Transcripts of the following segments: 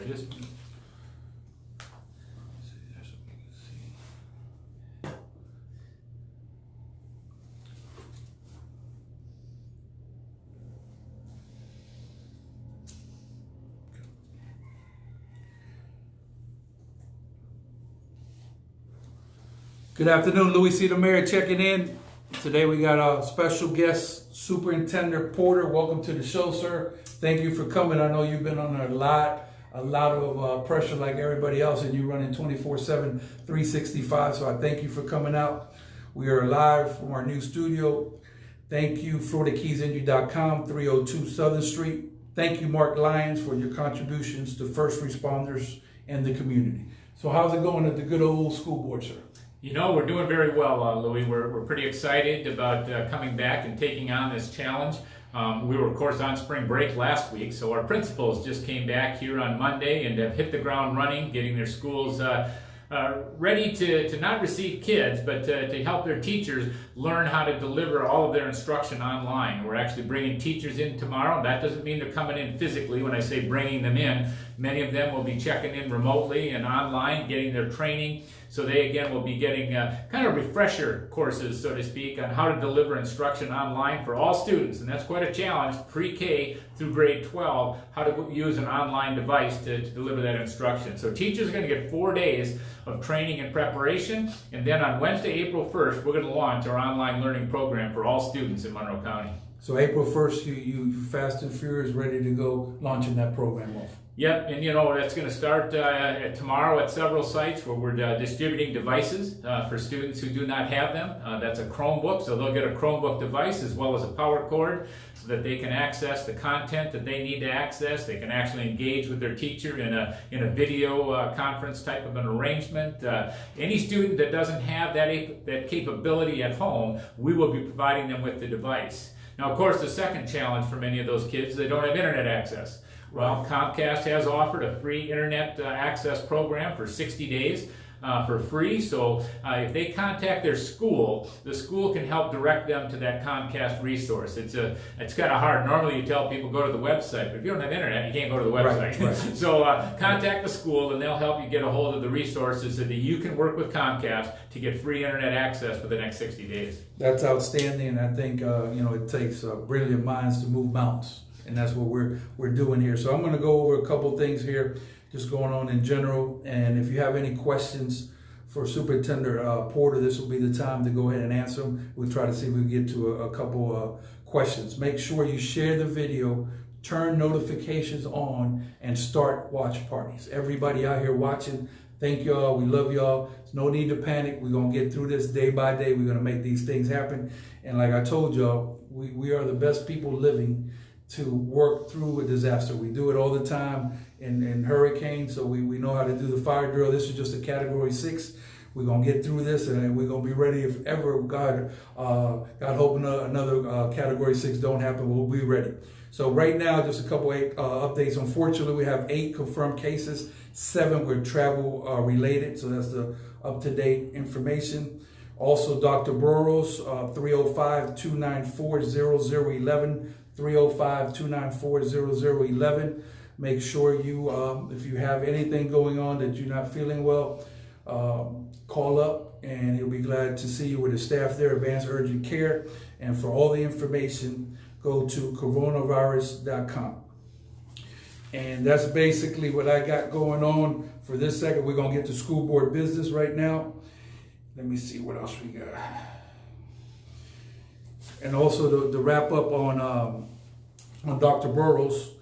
I just... Good afternoon, Louie C. the Mayor checking in. Today we got a special guest, Superintendent Porter. Welcome to the show, sir. Thank you for coming. I know you've been under a lot of pressure like everybody else, and you're running 24/7, 365. So I thank you for coming out. We are live from our new studio. Thank you, FloridaKeysInjury.com, 302 Southern Street. Thank you, Mark Lyons, for your contributions to first responders and the community. So how's it going at the good old school board, sir? You know, we're doing very well, Louie. We're pretty excited about coming back and taking on this challenge. We were, of course, on spring break last week, so our principals just came back here on Monday and have hit the ground running, getting their schools ready to not receive kids, but to help their teachers learn how to deliver all of their instruction online. We're actually bringing teachers in tomorrow. That doesn't mean they're coming in physically. When I say bringing them in, many of them will be checking in remotely and online, getting their training. So they, again, will be getting kind of refresher courses, so to speak, on how to deliver instruction online for all students. And that's quite a challenge, pre-K through grade 12, how to use an online device to deliver that instruction. So teachers are going to get 4 days of training and preparation. And then on Wednesday, April 1st, we're going to launch our online learning program for all students in Monroe County. So April 1st, you fast and furious, ready to go launching that program off. Yep, and you know, that's going to start tomorrow at several sites where we're distributing devices for students who do not have them. That's a Chromebook, so they'll get a Chromebook device as well as a power cord so that they can access the content that they need to access. They can actually engage with their teacher in a video conference type of an arrangement. Any student that doesn't have that capability at home, we will be providing them with the device. Now, of course, the second challenge for many of those kids is they don't have internet access. Well, Comcast has offered a free internet access program for 60 days for free. So if they contact their school, the school can help direct them to that Comcast resource. It's kind of hard. Normally you tell people go to the website, but if you don't have internet, you can't go to the website. Right. So contact the school and they'll help you get a hold of the resources so that you can work with Comcast to get free internet access for the next 60 days. That's outstanding, and I think it takes brilliant minds to move mountains. And that's what we're doing here. So I'm going to go over a couple things here, just going on in general. And if you have any questions for Superintendent Porter, this will be the time to go ahead and answer them. We'll try to see if we can get to a couple questions. Make sure you share the video, turn notifications on, and start watch parties. Everybody out here watching, thank y'all. We love y'all. There's no need to panic. We're going to get through this day by day. We're going to make these things happen. And like I told y'all, we are the best people living to work through a disaster. We do it all the time in hurricanes, so we know how to do the fire drill. This is just a Category 6. We're going to get through this, and we're going to be ready if ever, God hoping another Category 6 don't happen, we'll be ready. So right now, just a couple updates. Unfortunately, we have 8 confirmed cases. 7 were travel related, so that's the up-to-date information. Also, Dr. Burrows, 305-294-0011. 305-294-0011. Make sure you, if you have anything going on that you're not feeling well, call up and he'll be glad to see you with the staff there, Advanced Urgent Care. And for all the information, go to coronavirus.com. And that's basically what I got going on for this second. We're going to get to school board business right now. Let me see what else we got. And also to wrap up on Dr. Burrows,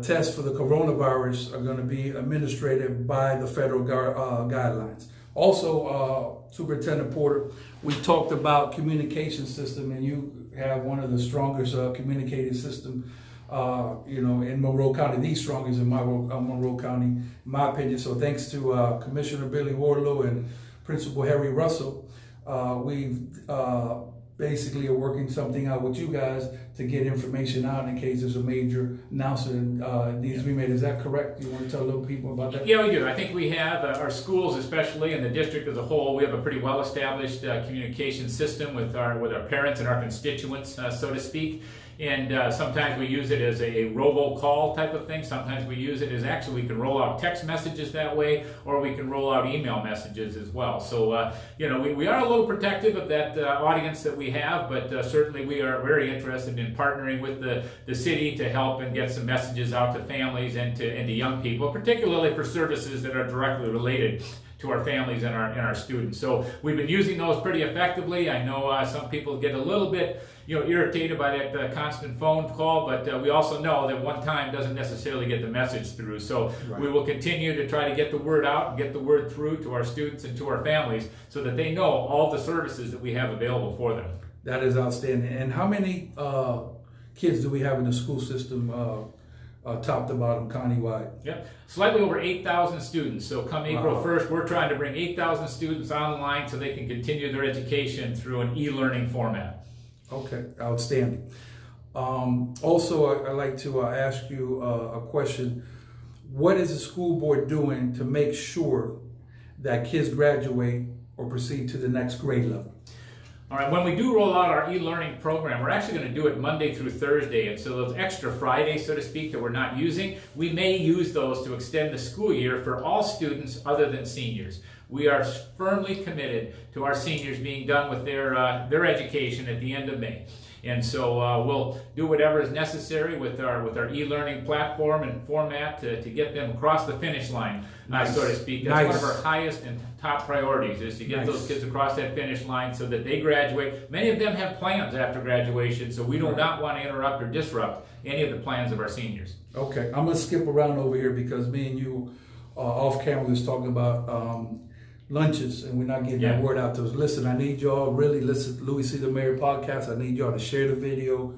tests for the coronavirus are going to be administered by the federal guidelines. Also, Superintendent Porter, we talked about communication system, and you have one of the strongest communicating system, in Monroe County, the strongest in Monroe County, in my opinion. So thanks to Commissioner Billy Warlow and Principal Harry Russell, we've basically are working something out with you guys to get information out in case there's a major announcement needs to be made. Is that correct? You want to tell a little people about that? Yeah, we do. I think we have our schools, especially in the district as a whole, we have a pretty well-established communication system with our parents and our constituents, so to speak. And sometimes we use it as a robocall type of thing. Sometimes we use it as actually we can roll out text messages that way, or we can roll out email messages as well. So, we are a little protective of that audience that we have, but certainly we are very interested in partnering with the city to help and get some messages out to families and to young people, particularly for services that are directly related to our families and our students. So we've been using those pretty effectively. I know some people get a little bit irritated by that constant phone call, but we also know that one time doesn't necessarily get the message through. So we will continue to try to get the word out and get the word through to our students and to our families so that they know all the services that we have available for them. That is outstanding. And how many kids do we have in the school system, top to bottom, county-wide? Yep, slightly over 8,000 students. So come April 1st, we're trying to bring 8,000 students online so they can continue their education through an e-learning format. Okay, outstanding. Also, I'd like to ask you a question. What is the school board doing to make sure that kids graduate or proceed to the next grade level? All right, when we do roll out our e-learning program, we're actually going to do it Monday through Thursday. And so those extra Fridays, so to speak, that we're not using, we may use those to extend the school year for all students other than seniors. We are firmly committed to our seniors being done with their education at the end of May. And so we'll do whatever is necessary with our e-learning platform and format to get them across the finish line, so to speak. That's one of our highest and top priorities, is to get those kids across that finish line so that they graduate. Many of them have plans after graduation, so we do not want to interrupt or disrupt any of the plans of our seniors. Okay, I'm going to skip around over here because me and you off camera was talking about lunches, and we're not getting that word out to us. Listen, I need y'all really listen to Louie See the Mayor podcast. I need y'all to share the video,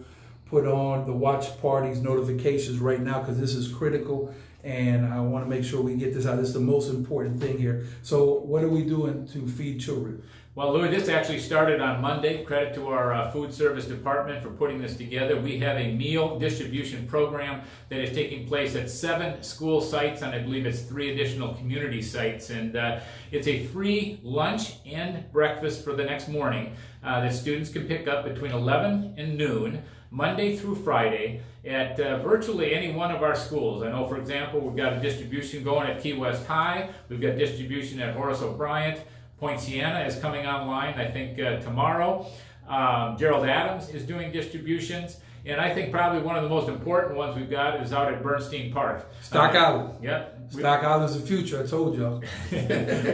put on the watch parties notifications right now, because this is critical, and I want to make sure we get this out. This is the most important thing here. So what are we doing to feed children? Well, Louie, this actually started on Monday. Credit to our food service department for putting this together. We have a meal distribution program that is taking place at 7 school sites, and I believe it's 3 additional community sites. And it's a free lunch and breakfast for the next morning that students can pick up between 11 and noon, Monday through Friday, at virtually any one of our schools. I know, for example, we've got a distribution going at Key West High. We've got distribution at Horace O'Brien. Point Siena is coming online, I think, tomorrow. Gerald Adams is doing distributions. And I think probably one of the most important ones we've got is out at Bernstein Park. Stock Island. Yep. Stock Island's the future, I told y'all.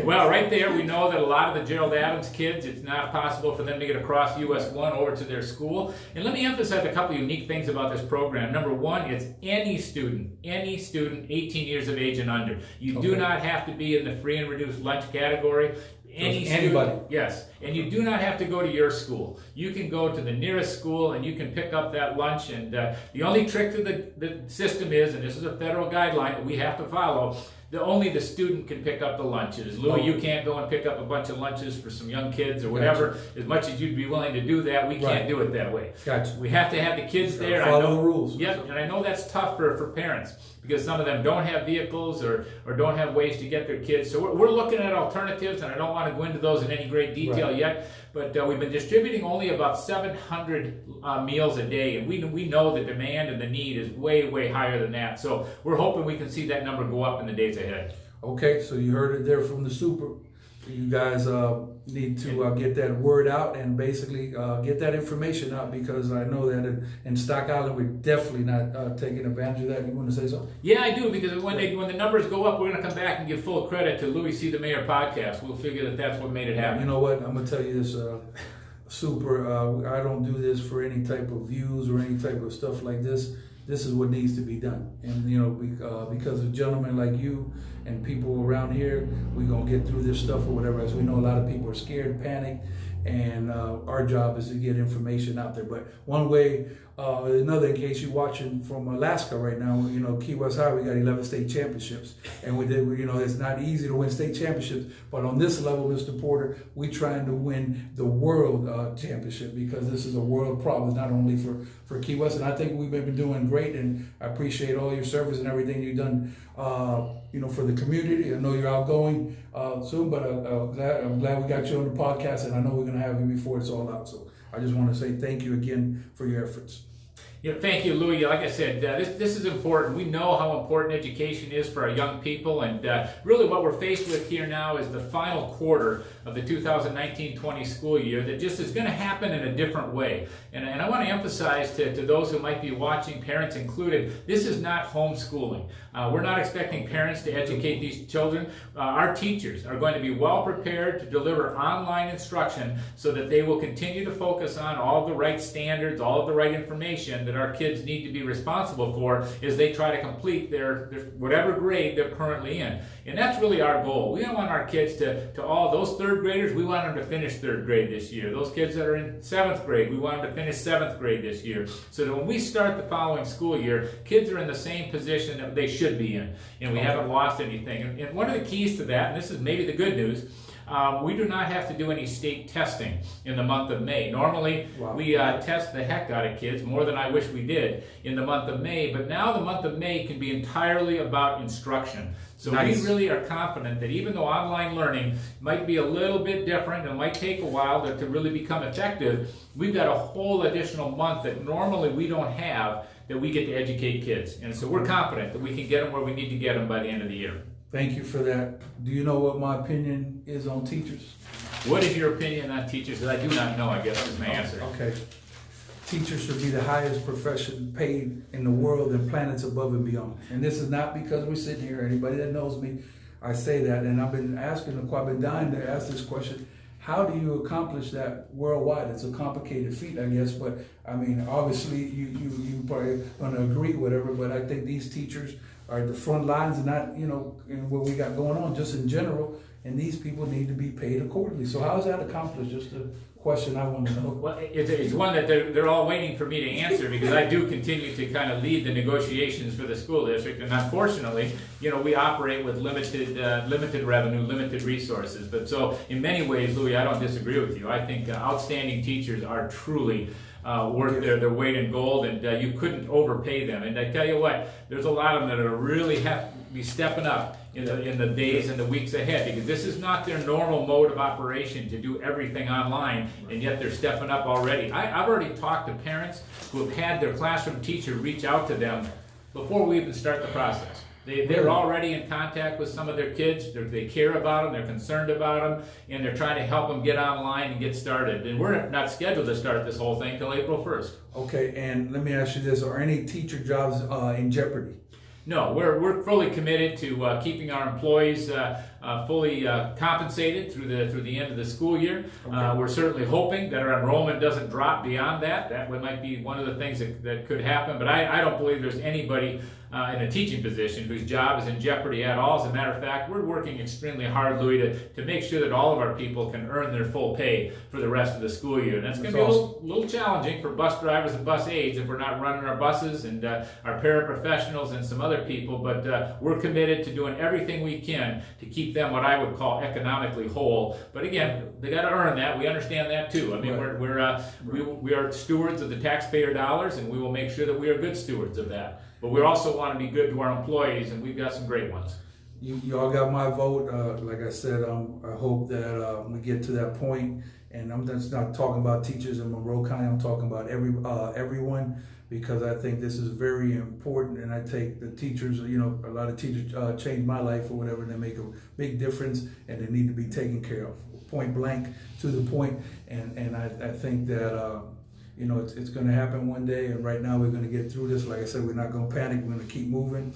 Well, right there, we know that a lot of the Gerald Adams kids, it's not possible for them to get across US 1 over to their school. And let me emphasize a couple of unique things about this program. Number one, it's any student 18 years of age and under. You do not have to be in the free and reduced lunch category. Anybody. Yes, and you do not have to go to your school. You can go to the nearest school and you can pick up that lunch. And the only trick to the system is, and this is a federal guideline that we have to follow, only the student can pick up the lunches. Louie, you can't go and pick up a bunch of lunches for some young kids or whatever. Gotcha. As much as you'd be willing to do that, we can't do it that way. Gotcha. We have to have the kids there. Follow the rules. Yep, and I know that's tough for parents, because some of them don't have vehicles or don't have ways to get their kids. So we're looking at alternatives, and I don't want to go into those in any great detail yet, but we've been distributing only about 700 meals a day, and we know the demand and the need is way, way higher than that. So we're hoping we can see that number go up in the days ahead. Okay, so you heard it there from the super. You guys need to get that word out and basically get that information out, because I know that in Stock Island we're definitely not taking advantage of that. You want to say something? Yeah, I do, because when the numbers go up, we're going to come back and give full credit to Louie See the Mayor podcast. We'll figure that's what made it happen. You know what? I'm going to tell you this, super. I don't do this for any type of views or any type of stuff like this. This is what needs to be done. And, because of gentlemen like you and people around here, we're going to get through this stuff or whatever. As we know, a lot of people are scared, panic, and our job is to get information out there. But one way, another, in case you're watching from Alaska right now, Key West High, we got 11 state championships. And it's not easy to win state championships. But on this level, Mr. Porter, we're trying to win the world championship, because this is a world problem, not only for Key West. And I think we've been doing great, and I appreciate all your service and everything you've done, for the community. I know you're outgoing soon, but I'm glad we got you on the podcast, and I know we're going to have you before it's all out. So I just want to say thank you again for your efforts. Thank you, Louie. Like I said, this is important. We know how important education is for our young people, and really what we're faced with here now is the final quarter of the 2019-20 school year that just is going to happen in a different way. And I want to emphasize to those who might be watching, parents included, this is not homeschooling. We're not expecting parents to educate these children. Our teachers are going to be well prepared to deliver online instruction so that they will continue to focus on all the right standards, all of the right information that our kids need to be responsible for as they try to complete their whatever grade they're currently in. And that's really our goal. We don't want our kids to all those third graders, we want them to finish third grade this year. Those kids that are in seventh grade, we want them to finish seventh grade this year. So that when we start the following school year, kids are in the same position that they should be in. And we haven't lost anything. And one of the keys to that, and this is maybe the good news, we do not have to do any state testing in the month of May. Normally, we test the heck out of kids, more than I wish we did, in the month of May. But now the month of May can be entirely about instruction. So we really are confident that even though online learning might be a little bit different and might take a while to really become effective, we've got a whole additional month that normally we don't have that we get to educate kids. And so we're confident that we can get them where we need to get them by the end of the year. Thank you for that. Do you know what my opinion is on teachers? What is your opinion on teachers? I do not know, I guess, is my answer. Okay. Teachers should be the highest profession paid in the world and planets above and beyond. And this is not because we're sitting here. Anybody that knows me, I say that. And I've been I've been dying to ask this question. How do you accomplish that worldwide? It's a complicated feat, I guess, but I mean, obviously you probably gonna agree, whatever, but I think these teachers are at the front lines and not, in what we got going on just in general, and these people need to be paid accordingly. So how is that accomplished? Just a question I want to know. Well, it's one that they're all waiting for me to answer because I do continue to kind of lead the negotiations for the school district, and unfortunately, we operate with limited revenue, limited resources. But so in many ways, Louie, I don't disagree with you. I think outstanding teachers are truly worth their weight in gold, and you couldn't overpay them. And I tell you what, there's a lot of them that are really have to be stepping up in the days and the weeks ahead, because this is not their normal mode of operation to do everything online, and yet they're stepping up already. I've already talked to parents who have had their classroom teacher reach out to them before we even start the process. They're already in contact with some of their kids. They care about them, they're concerned about them, and they're trying to help them get online and get started. And we're not scheduled to start this whole thing till April 1st. Okay, and let me ask you this. Are any teacher jobs in jeopardy? No, we're fully committed to keeping our employees fully compensated through the end of the school year. Okay. We're certainly hoping that our enrollment doesn't drop beyond that. That might be one of the things that could happen, but I don't believe there's anybody in a teaching position whose job is in jeopardy at all. As a matter of fact, we're working extremely hard, Louie, to make sure that all of our people can earn their full pay for the rest of the school year. And that's going to be a little challenging for bus drivers and bus aides if we're not running our buses, and our paraprofessionals and some other people, but we're committed to doing everything we can to keep them what I would call economically whole. But again, they got to earn that. We understand that too. I mean, we are stewards of the taxpayer dollars, and we will make sure that we are good stewards of that. But we also want to be good to our employees, and we've got some great ones. You all got my vote. Like I said, I hope that we get to that point. And I'm just not talking about teachers in Monroe County. I'm talking about everyone, because I think this is very important. And I take the teachers, a lot of teachers changed my life or whatever, and they make a big difference, and they need to be taken care of, point blank, to the point. And I think that it's going to happen one day, and right now we're going to get through this. Like I said, we're not going to panic. We're going to keep moving.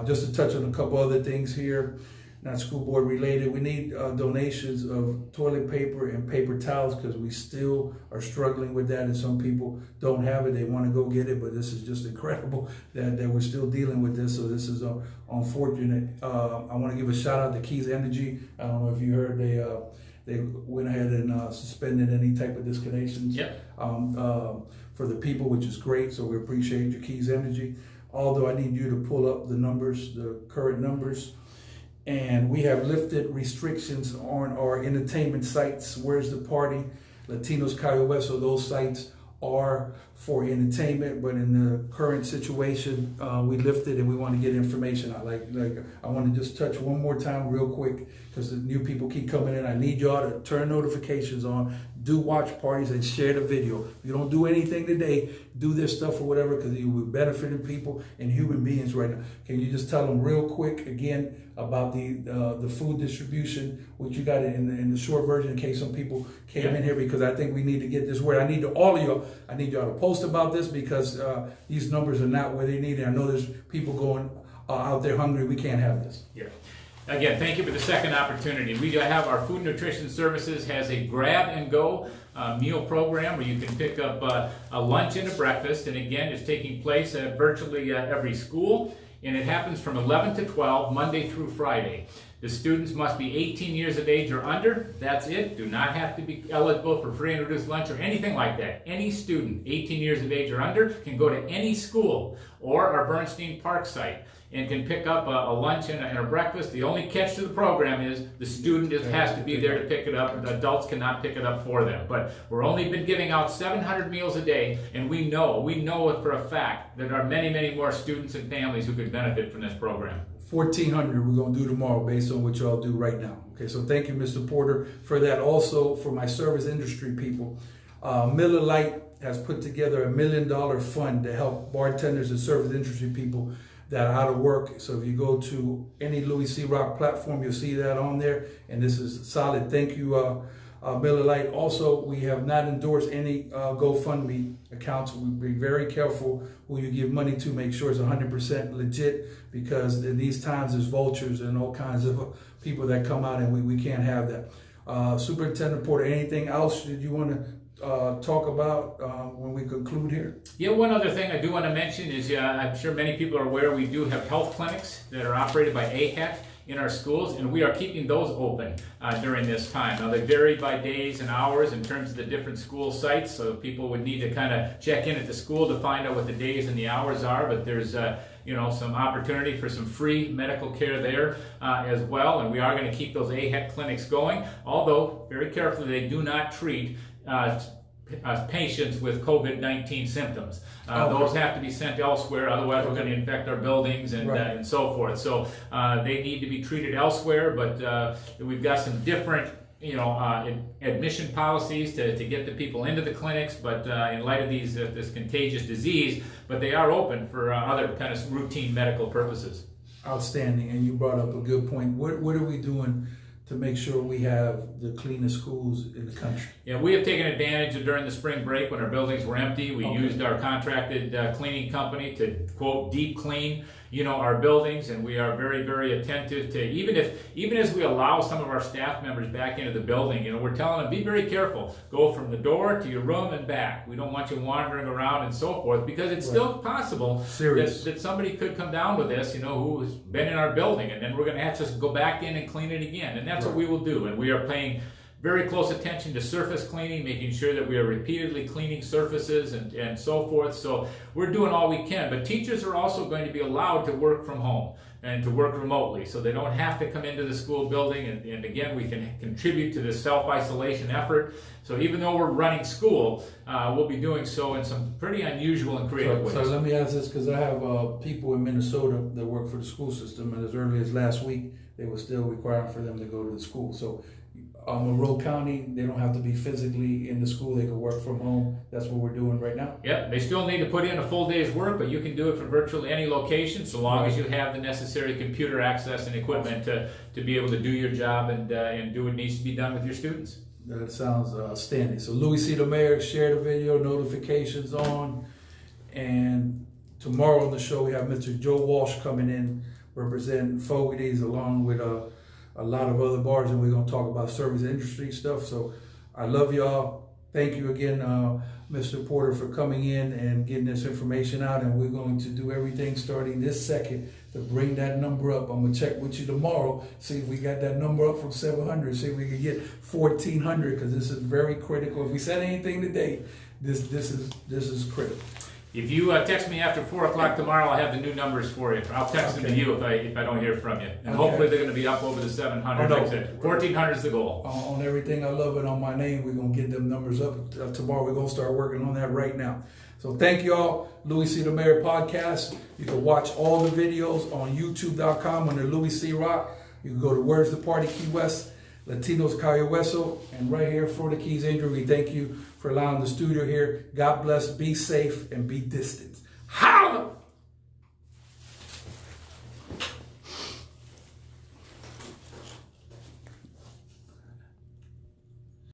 Just to touch on a couple other things here, not school board related, we need donations of toilet paper and paper towels, because we still are struggling with that, and some people don't have it. They want to go get it, but this is just incredible that we're still dealing with this. So this is unfortunate. I want to give a shout out to Keys Energy. I don't know if you heard, they went ahead and suspended any type of disconnections for the people, which is great. So we appreciate your Keys Energy. Although I need you to pull up the numbers, the current numbers. And we have lifted restrictions on our entertainment sites. Where's the Party, Latinos Cayo West, so those sites are for entertainment, but in the current situation, we lifted, and we want to get information out. Like I want to just touch one more time real quick, because the new people keep coming in. I need y'all to turn notifications on. do watch parties and share the video. If you don't do anything today, do this stuff or whatever, because you will benefiting people and human beings right now. Can you just tell them real quick again about the food distribution, what you got in the short version, in case some people came in here, because I think we need to get this word. I need all of y'all. I need y'all to post about this, because these numbers are not where they need it. I know there's people going out there hungry. We can't have this. Yeah. Again, thank you for the second opportunity. We have our Food Nutrition Services has a grab and go meal program where you can pick up a lunch and a breakfast. And again, it's taking place at virtually every school. And it happens from 11 to 12, Monday through Friday. The students must be 18 years of age or under. That's it. Do not have to be eligible for free and reduced lunch or anything like that. Any student 18 years of age or under can go to any school or our Bernstein Park site and can pick up a lunch and a breakfast. The only catch to the program is the student has to be there to pick it up. The adults cannot pick it up for them. But we're only been giving out 700 meals a day, and we know it for a fact that there are many, many more students and families who could benefit from this program. 1,400 we're going to do tomorrow based on what y'all do right now. Okay, so thank you, Mr. Porter, for that. Also, for my service industry people, Miller Lite has put together $1 million fund to help bartenders and service industry people that are out of work. So if you go to any Louie C. Rock platform, you'll see that on there. And this is solid. Thank you, Miller Lite. Also, we have not endorsed any GoFundMe accounts. We'll be very careful who you give money to. Make sure it's 100% legit, because in these times there's vultures and all kinds of people that come out, and we can't have that. Superintendent Porter, anything else that you want to talk about when we conclude here? Yeah, one other thing I do want to mention is I'm sure many people are aware we do have health clinics that are operated by AHEC in our schools, and we are keeping those open during this time. Now, they vary by days and hours in terms of the different school sites, so people would need to kind of check in at the school to find out what the days and the hours are, but there's some opportunity for some free medical care there as well, and we are going to keep those AHEC clinics going, although very carefully they do not treat patients with COVID-19 symptoms. Those have to be sent elsewhere, otherwise we're going to infect our buildings and so forth. So they need to be treated elsewhere, but we've got some different admission policies to get the people into the clinics, but in light of this contagious disease, but they are open for other kind of routine medical purposes. Outstanding, and you brought up a good point. What are we doing to make sure we have the cleanest schools in the country? Yeah, we have taken advantage of during the spring break when our buildings were empty. We used our contracted cleaning company to, quote, deep clean, our buildings, and we are very, very attentive to, even as we allow some of our staff members back into the building, we're telling them, be very careful. Go from the door to your room and back. We don't want you wandering around and so forth, because it's still possible that somebody could come down with this, who's been in our building, and then we're going to have to go back in and clean it again. And that's what we will do. And we are paying very close attention to surface cleaning, making sure that we are repeatedly cleaning surfaces and so forth. So we're doing all we can. But teachers are also going to be allowed to work from home and to work remotely, so they don't have to come into the school building. And again, we can contribute to this self-isolation effort. So even though we're running school, we'll be doing so in some pretty unusual and creative ways. So let me ask this, because I have people in Minnesota that work for the school system, and as early as last week, they were still requiring for them to go to the school. So Monroe County, they don't have to be physically in the school. They can work from home. That's what we're doing right now. Yep, they still need to put in a full day's work, but you can do it from virtually any location, so long as you have the necessary computer access and equipment to be able to do your job and do what needs to be done with your students. That sounds outstanding. So Louie C. the Mayor, share the video, notifications on. And tomorrow on the show, we have Mr. Joe Walsh coming in, representing Fogarty's, along with a lot of other bars, and we're going to talk about service industry stuff. So I love y'all. Thank you again, Mr. Porter, for coming in and getting this information out, and we're going to do everything starting this second to bring that number up. I'm going to check with you tomorrow, see if we got that number up from 700, see if we can get 1,400, because this is very critical. If we said anything today, this is critical. If you text me after 4 o'clock tomorrow, I'll have the new numbers for you. I'll text them to you if I don't hear from you. And hopefully they're going to be up over the 700. Like I said, 1,400 is the goal. On everything I love it on my name, we're going to get them numbers up tomorrow. We're going to start working on that right now. So thank you all. Louie C. the Mayor podcast. You can watch all the videos on youtube.com under Louie C. Rock. You can go to Where's the Party Key West. Latinos Cayo Hueso, and right here for the Keys Injury, we thank you for allowing the studio here. God bless, be safe, and be distant. Holla!